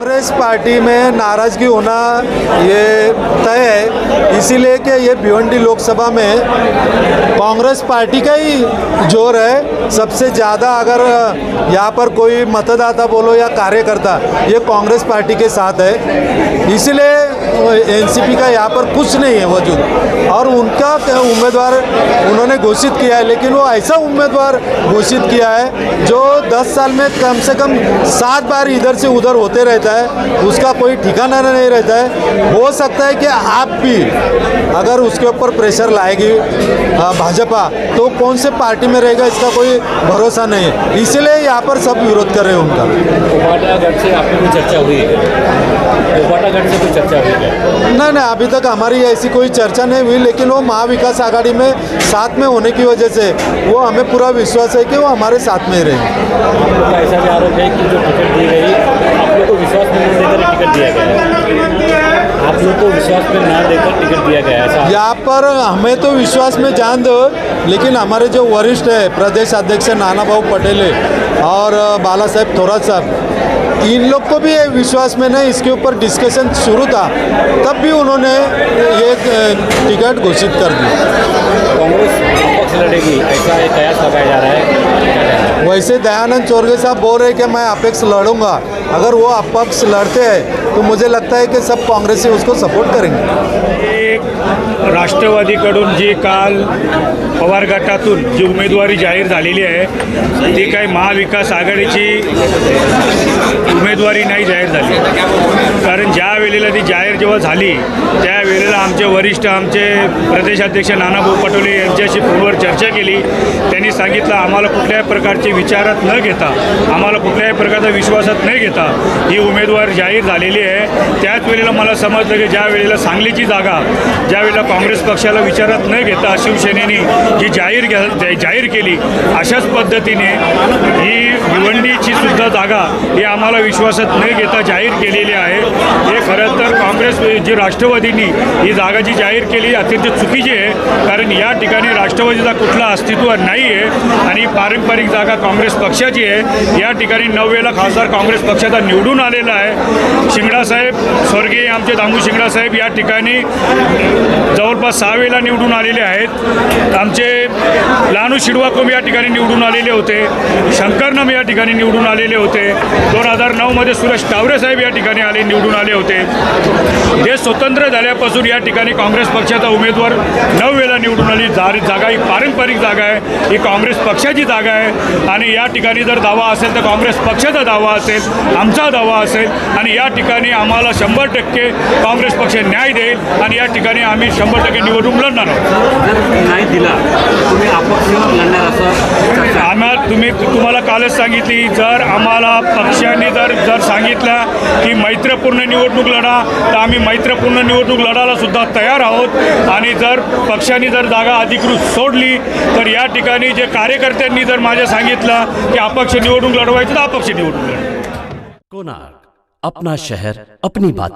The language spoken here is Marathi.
कांग्रेस पार्टी में नाराजगी होना ये तय है, इसीलिए कि ये भिवंडी लोकसभा में कांग्रेस पार्टी का ही जोर है। सबसे ज़्यादा अगर यहाँ पर कोई मतदाता बोलो या कार्यकर्ता, ये कांग्रेस पार्टी के साथ है, इसीलिए एनसीपी का यहाँ पर कुछ नहीं है वजूद। और उनका उम्मीदवार उन्होंने घोषित किया है, लेकिन वो ऐसा उम्मीदवार घोषित किया है जो 10 साल में कम से कम 7 बार इधर से उधर होते रहता है, उसका कोई ठिकाना नहीं रहता है। हो सकता है कि आप भी अगर उसके ऊपर प्रेशर लाएगी भाजपा, तो कौन से पार्टी में रहेगा इसका कोई भरोसा नहीं है, इसलिए यहाँ पर सब विरोध कर रहे हैं उनका। कोपाटागढ़ से आपकी कोई चर्चा हुई है? कोपाटागढ़ से कोई चर्चा हुई है? नहीं, अभी तक हमारी ऐसी कोई चर्चा नहीं हुई, लेकिन वो महाविकास आघाड़ी में साथ में होने की वजह से वो हमें पूरा विश्वास है कि वो हमारे साथ में ही रहेंगे। आपका ऐसा भी आरोप है कि जो टिकट दी गई, आप लोग को विश्वास में न देकर टिकट दिया गया है। आप लोग को विश्वास में न देकर टिकट दिया गया है, ऐसा? यहाँ पर हमें तो विश्वास में जान दो, लेकिन हमारे जो वरिष्ठ है प्रदेश अध्यक्ष नाना भाऊ पटेल और बाला साहेब थोरात साहब, इन लोग को भी विश्वास में नहीं, इसके ऊपर डिस्कशन शुरू था, तब भी उन्होंने ये टिकट घोषित कर दी। कांग्रेस अपक्ष लड़ेगी, ऐसा एक कयास लगाया जा रहा है। वैसे दयानंद चौरगे साहब बोल रहे कि मैं अपक्ष लड़ूंगा। अगर वो अपक्ष लड़ते हैं तो मुझे लगता है कि सब कांग्रेसी उसको सपोर्ट करेंगे। राष्ट्रवादीकडून जी काल पवार गटातून जी उमेदवारी जाहीर झालेली आहे, ती काही महाविकास आघाडीची उमेदवारी नाही जाहीर झाली. कारण ज्या वेळेला ती जाहीर जेव्हा झाली त्यावेळेला आमचे वरिष्ठ, आमचे प्रदेशाध्यक्ष नानाभाऊ पटोले यांच्याशी फोनवर चर्चा केली. त्यांनी सांगितलं आम्हाला कुठल्याही प्रकारचे विचारात न घेता, आम्हाला कुठल्याही प्रकारचा विश्वासात न घेता ही उमेदवार जाहीर झालेली आहे. त्याच वेळेला मला समजलं की ज्या वेळेला सांगलीची जागा ज्या वेळेला काँग्रेस पक्षाला विचारात न घेता शिवसेनेने जी जाहीर केली, अशाच पद्धतीने ही भिवंडीची सुद्धा जागा ही आम्हाला विश्वासात न घेता जाहीर केलेली आहे. हे खरं तर काँग्रेस जी राष्ट्रवादींनी ही जागा जी जाहीर केली अत्यंत चुकीची आहे. कारण या ठिकाणी राष्ट्रवादीचा कुठला अस्तित्व नाही आहे आणि पारंपरिक जागा काँग्रेस पक्षाची आहे. या ठिकाणी 9 वेळेला खासदार काँग्रेस पक्षाचा निवडून आलेला आहे. शिंगडासाहेब, स्वर्गीय आमचे दामू शिंगडासाहेब या ठिकाणी जवळपास 6 वेळेला निवडून आलेले आहेत. आमचे लानू शिडवाकोम या ठिकाणी निवडून आलेले होते. शंकरनाम या ठिकाणी निवडून आलेले होते. 2009मध्ये सुरेश टावरे साहेब या ठिकाणी निवडून आले होते. देश स्वतंत्र झाल्यापासून या ठिकाणी काँग्रेस पक्षाचा उमेदवार 9 वेळेला निवडून आली. जागा ही पारंपरिक जागा आहे, ही काँग्रेस पक्षाची जागा आहे आणि या ठिकाणी जर दावा असेल तर काँग्रेस पक्षाचा दावा असेल, आमचा दावा असेल आणि या ठिकाणी आम्हाला 100% काँग्रेस पक्ष न्याय देईल आणि या ठिकाणी आम्ही 100% निवडणूक लढणार आहोत. जर नाही दिला तुम्ही अपक्ष लढणार असं तुम्हाला कालच सांगितली, जर आम्हाला पक्षाने जर सांगितलं की मैत्रपूर्ण निवडणूक लढा, तर आम्ही मैत्रपूर्ण निवडणूक लढायला सुद्धा तयार आहोत. आणि जर पक्षाने जर जागा अधिकृत सोडली तर या ठिकाणी जे कार्यकर्त्यांनी जर माझ्या सांगितलं की अपक्ष निवडणूक लढवायचं तर अपक्ष निवडणूक लढवायचं. कोणार्क, अपना शहर अपनी बात.